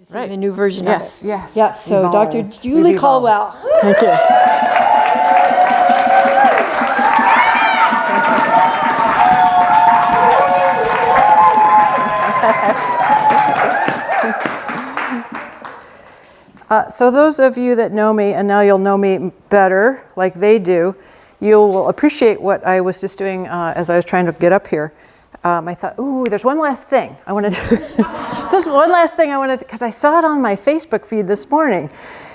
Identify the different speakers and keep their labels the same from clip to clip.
Speaker 1: Right. The new version of it.
Speaker 2: Yes.
Speaker 1: Yeah, so
Speaker 2: Evolved.
Speaker 1: Dr. Julie Colwell.
Speaker 2: Thank you. So those of you that know me, and now you'll know me better, like they do, you will appreciate what I was just doing as I was trying to get up here. I thought, ooh, there's one last thing I wanted to, just one last thing I wanted to, because I saw it on my Facebook feed this morning.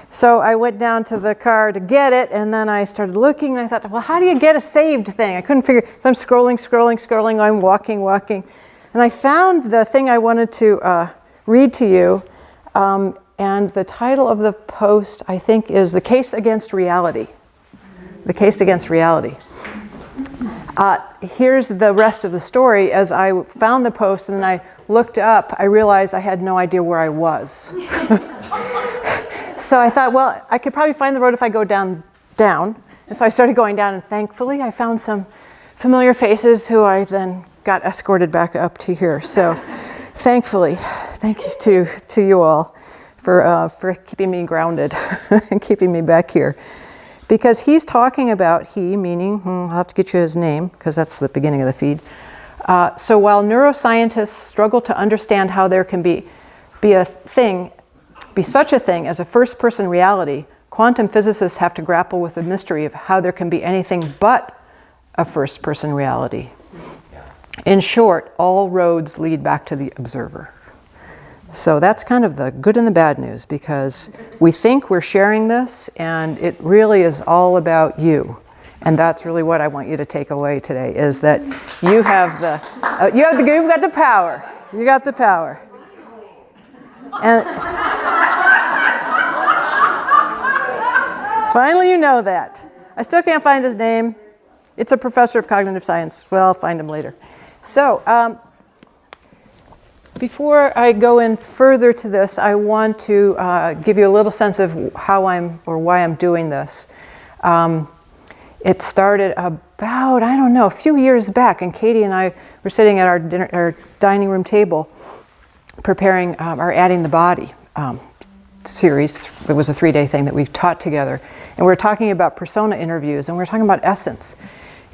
Speaker 2: So I went down to the car to get it, and then I started looking, and I thought, well, how do you get a saved thing? I couldn't figure, so I'm scrolling, I'm walking, and I found the thing I wanted to read to you, and the title of the post, I think, is The Case Against Reality. The Case Against Reality. Here's the rest of the story. As I found the post and then I looked up, I realized I had no idea where I was. So I thought, well, I could probably find the road if I go down. And so I started going down, and thankfully I found some familiar faces who I then got escorted back up to here. So thankfully, thank you to you all for keeping me grounded and keeping me back here. Because he's talking about, he, meaning, I'll have to get you his name, because that's the beginning of the feed. So while neuroscientists struggle to understand how there can be such a thing as a first-person reality, quantum physicists have to grapple with the mystery of how there can be anything but a first-person reality. In short, all roads lead back to the observer. So that's kind of the good and the bad news, because we think we're sharing this, and it really is all about you. And that's really what I want you to take away today, is that you've got the power. You got the power. And finally you know that. I still can't find his name. It's a professor of cognitive science. Well, I'll find him later. So, before I go in further to this, I want to give you a little sense of why I'm doing this. It started about, a few years back, and Katie and I were sitting at our dining room table preparing our Adding the Body series. It was a 3-day thing that we taught together. And we were talking about persona interviews, and we were talking about essence.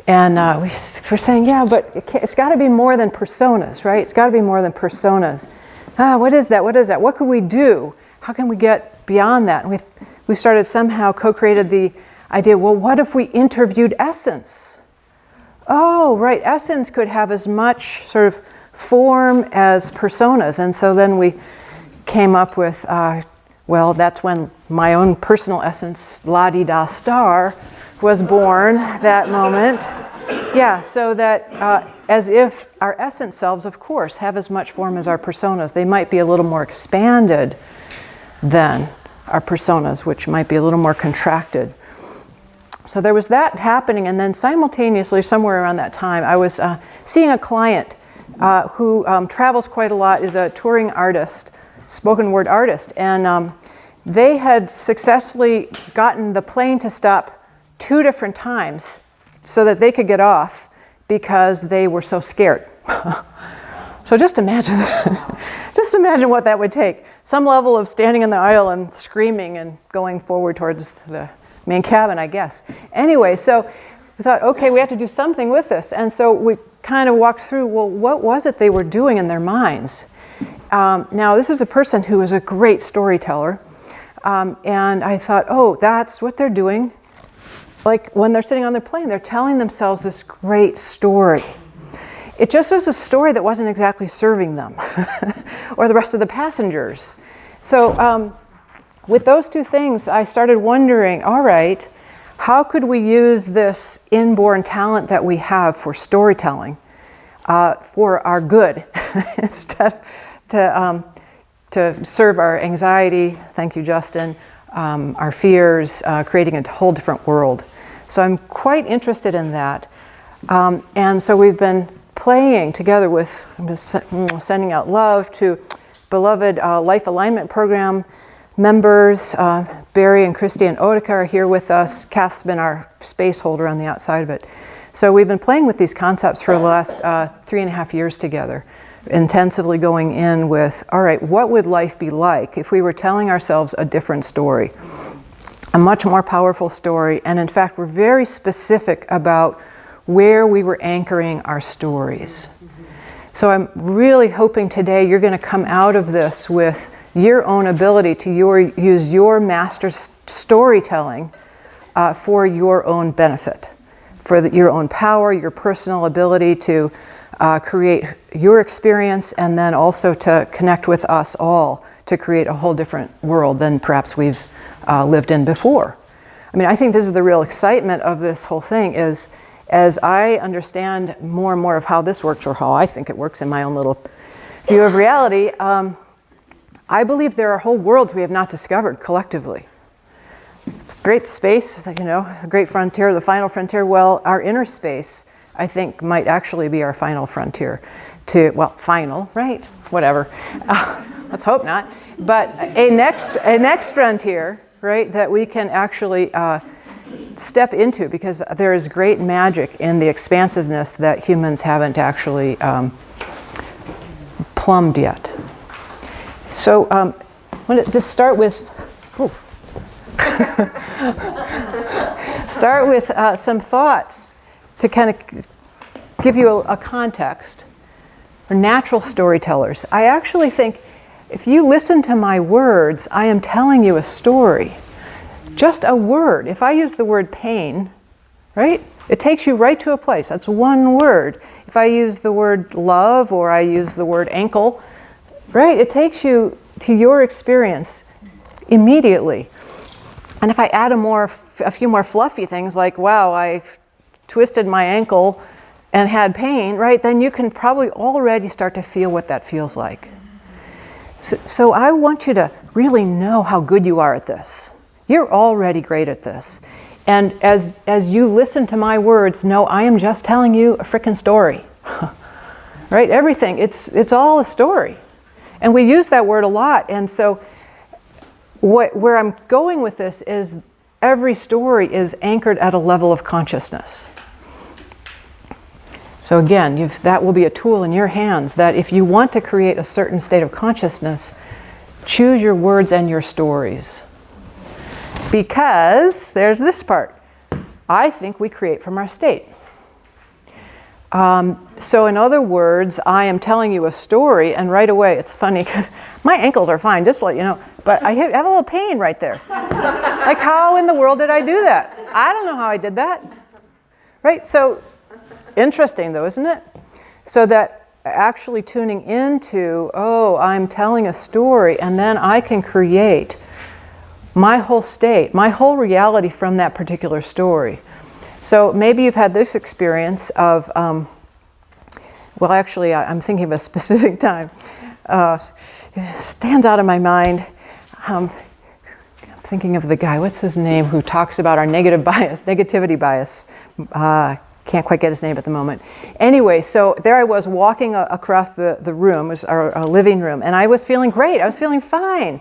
Speaker 2: And we were saying, yeah, but it's got to be more than personas, right? It's got to be more than personas. What is that? What could we do? How can we get beyond that? And we started somehow co-created the idea, well, what if we interviewed essence? Oh, right, essence could have as much sort of form as personas. And so then we came up with, well, that's when my own personal essence, La-di-da star, was born that moment. Yeah, so that as if our essence selves, of course, have as much form as our personas. They might be a little more expanded than our personas, which might be a little more contracted. So there was that happening, and then simultaneously, somewhere around that time, I was seeing a client who travels quite a lot, is a touring artist, spoken word artist, and they had successfully gotten the plane to stop 2 different times so that they could get off because they were so scared. So just imagine that. Just imagine what that would take. Some level of standing in the aisle and screaming and going forward towards the main cabin, I guess. Anyway, so we thought, okay, we have to do something with this. And so we kind of walked through, well, what was it they were doing in their minds? Now, this is a person who is a great storyteller. And I thought, oh, that's what they're doing. Like when they're sitting on their plane, they're telling themselves this great story. It just was a story that wasn't exactly serving them or the rest of the passengers. So with those 2 things, I started wondering, all right, how could we use this inborn talent that we have for storytelling for our good instead to serve our anxiety, thank you, Justin, our fears, creating a whole different world. So I'm quite interested in that. And so we've been playing together with, I'm just sending out love to beloved Life Alignment Program members. Barry and Christy and Odika are here with us. Kath's been our space holder on the outside of it. So we've been playing with these concepts for the last 3.5 years together. intensively going in with, all right, what would life be like if we were telling ourselves a different story? A much more powerful story, and in fact, we're very specific about where we were anchoring our stories. So I'm really hoping today you're going to come out of this with your own ability to use your master storytelling for your own benefit, for your own power, your personal ability to create your experience, and then also to connect with us all to create a whole different world than perhaps we've lived in before. I mean, I think this is the real excitement of this whole thing is, as I understand more and more of how this works, or how I think it works in my own little view of reality, I believe there are whole worlds we have not discovered collectively. It's great space, you know, the great frontier, the final frontier. Well, our inner space, I think, might actually be our final frontier. Final, right? Whatever. Let's hope not. But a next frontier, right, that we can actually step into, because there is great magic in the expansiveness that humans haven't actually plumbed yet. So I'm going to just start with some thoughts to kind of give you a context. For natural storytellers, I actually think if you listen to my words, I am telling you a story. Just a word. If I use the word pain, right, it takes you right to a place. That's one word. If I use the word love, or I use the word ankle, right, it takes you to your experience immediately. And if I add a few more fluffy things like, wow, I twisted my ankle and had pain, right, then you can probably already start to feel what that feels like. So I want you to really know how good you are at this. You're already great at this. And as you listen to my words, know I am just telling you a frickin' story. Right? Everything, it's all a story. And we use that word a lot. And so where I'm going with this is every story is anchored at a level of consciousness. So again, that will be a tool in your hands that if you want to create a certain state of consciousness, choose your words and your stories. Because there's this part. I think we create from our state. So in other words, I am telling you a story, and right away, it's funny because my ankles are fine, just to let you know, but I have a little pain right there. Like, how in the world did I do that? I don't know how I did that. Right? So interesting though, isn't it? So that actually tuning into, oh, I'm telling a story, and then I can create my whole state, my whole reality from that particular story. So maybe you've had this experience of, well, actually, I'm thinking of a specific time. It stands out in my mind. I'm thinking of the guy, what's his name, who talks about our negativity bias. Can't quite get his name at the moment. Anyway, so there I was walking across the room, it was our living room, and I was feeling great. I was feeling fine.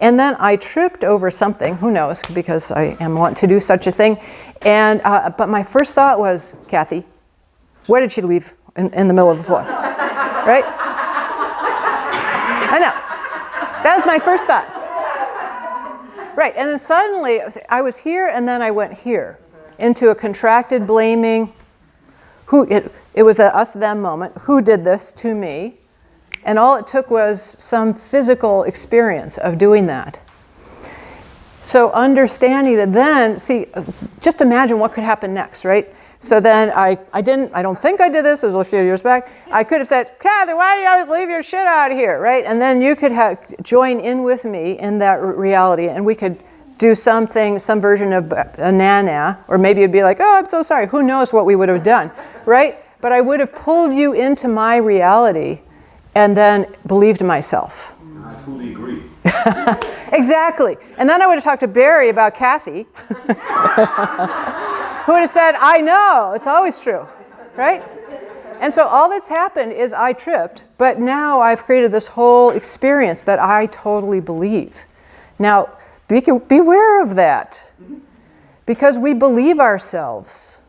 Speaker 2: And then I tripped over something, who knows, because I am want to do such a thing. And but my first thought was, Kathy, where did she leave in the middle of the floor? Right? I know. That was my first thought. Right, and then suddenly I was here, and then I went here into a contracted blaming. It was a us-them moment. Who did this to me? And all it took was some physical experience of doing that. So understanding that then, see, just imagine what could happen next, right? So then I don't think I did this, it was a few years back. I could have said, Kathy, why do you always leave your shit out of here, right? And then you could join in with me in that reality, and we could do something, some version of a nana, or maybe it'd be like, oh, I'm so sorry. Who knows what we would have done, right? But I would have pulled you into my reality and then believed myself.
Speaker 3: I fully agree.
Speaker 2: Exactly. And then I would have talked to Barry about Kathy, who would have said, I know, it's always true, right? And so all that's happened is I tripped, but now I've created this whole experience that I totally believe. Now, beware of that, because we believe ourselves.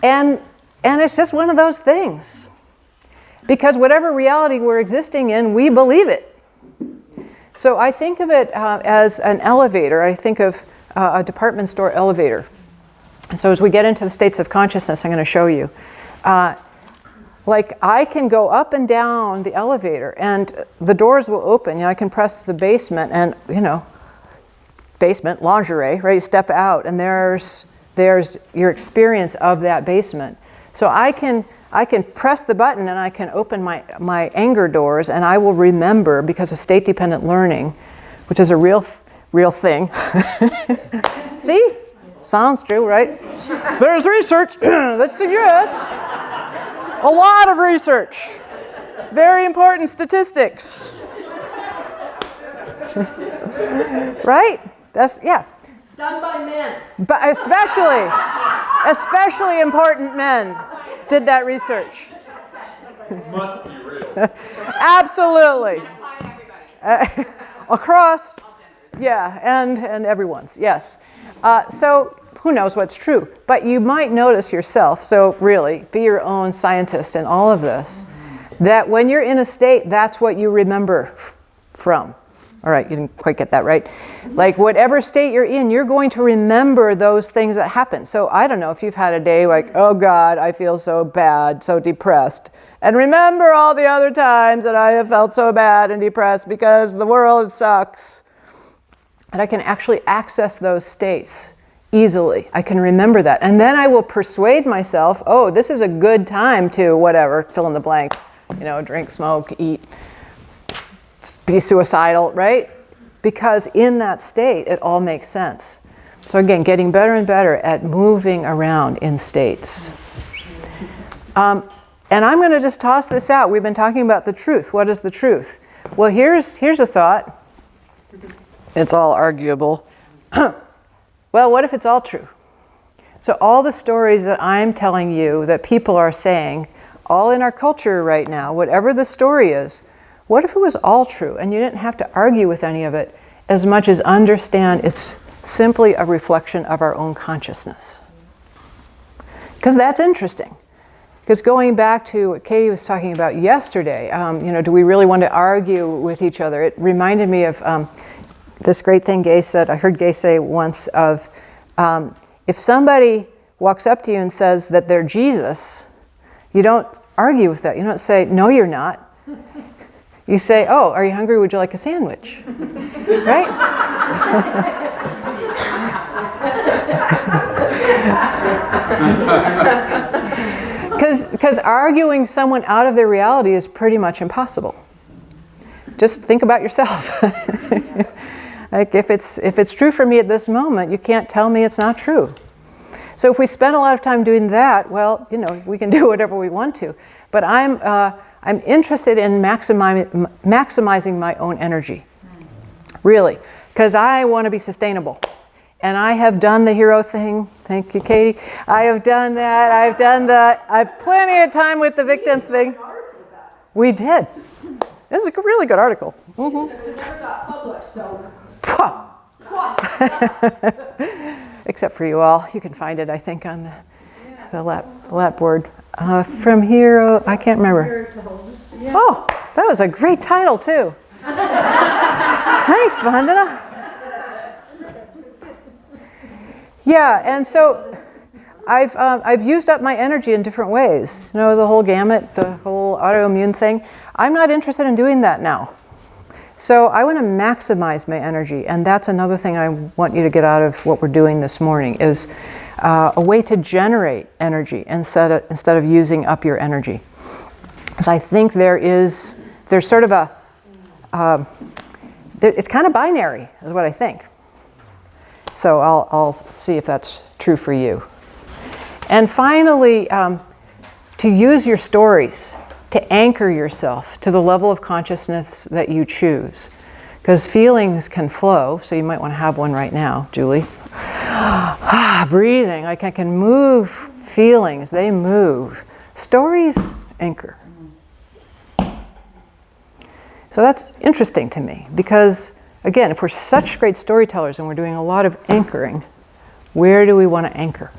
Speaker 2: And it's just one of those things. Because whatever reality we're existing in, we believe it. So I think of it as an elevator. I think of a department store elevator. And so as we get into the states of consciousness, I'm going to show you. Like I can go up and down the elevator and the doors will open. I can press the basement and, basement, lingerie, right? You step out and there's your experience of that basement. So I can press the button and I can open my anger doors and I will remember, because of state-dependent learning, which is a real thing. See? Sounds true, right? There's research that suggests a lot of research. Very important statistics. Right? That's, yeah.
Speaker 1: Done by men.
Speaker 2: But especially important men did that research.
Speaker 3: Must be real.
Speaker 2: Absolutely. Across, yeah, and everyone's, yes. So who knows what's true? But you might notice yourself, so really, be your own scientist in all of this, that when you're in a state, that's what you remember from. All right, you didn't quite get that right. Like whatever state you're in, you're going to remember those things that happen. So I don't know if you've had a day like, oh God, I feel so bad, so depressed. And remember all the other times that I have felt so bad and depressed because the world sucks. And I can actually access those states easily. I can remember that. And then I will persuade myself, oh, this is a good time to whatever, fill in the blank, drink, smoke, eat, be suicidal, right? Because in that state, it all makes sense. So again, getting better and better at moving around in states. And I'm going to just toss this out. We've been talking about the truth. What is the truth? Well, here's a thought. It's all arguable. Well, what if it's all true? So all the stories that I'm telling you that people are saying, all in our culture right now, whatever the story is, what if it was all true and you didn't have to argue with any of it as much as understand it's simply a reflection of our own consciousness? Because that's interesting. Because going back to what Katie was talking about yesterday, do we really want to argue with each other? It reminded me of this great thing Gay said. I heard Gay say once of, if somebody walks up to you and says that they're Jesus, you don't argue with that. You don't say, no, you're not. You say, oh, are you hungry? Would you like a sandwich? Right? Because arguing someone out of their reality is pretty much impossible. Just think about yourself. Like if it's true for me at this moment, you can't tell me it's not true. So if we spend a lot of time doing that, well, we can do whatever we want to. But I'm interested in maximizing my own energy, really, because I want to be sustainable. And I have done the hero thing. Thank you, Katie. I have done that. I've plenty of time with the victim thing. We did. This is a really good article. Mm-hmm.
Speaker 1: It never got published, so.
Speaker 2: Except for you all. You can find it, I think, on the lap board. From Hero, I can't remember. Oh, that was a great title, too. Nice, Vandana. Yeah, and so I've used up my energy in different ways. The whole gamut, the whole autoimmune thing. I'm not interested in doing that now. So I want to maximize my energy, and that's another thing I want you to get out of what we're doing this morning is a way to generate energy instead of using up your energy. So I think there's sort of it's kind of binary, is what I think. So I'll see if that's true for you. And finally, to use your stories to anchor yourself to the level of consciousness that you choose. Because feelings can flow, so you might want to have one right now, Julie. Breathing, like I can move feelings, they move. Stories anchor. So that's interesting to me, because again, if we're such great storytellers and we're doing a lot of anchoring, where do we want to anchor?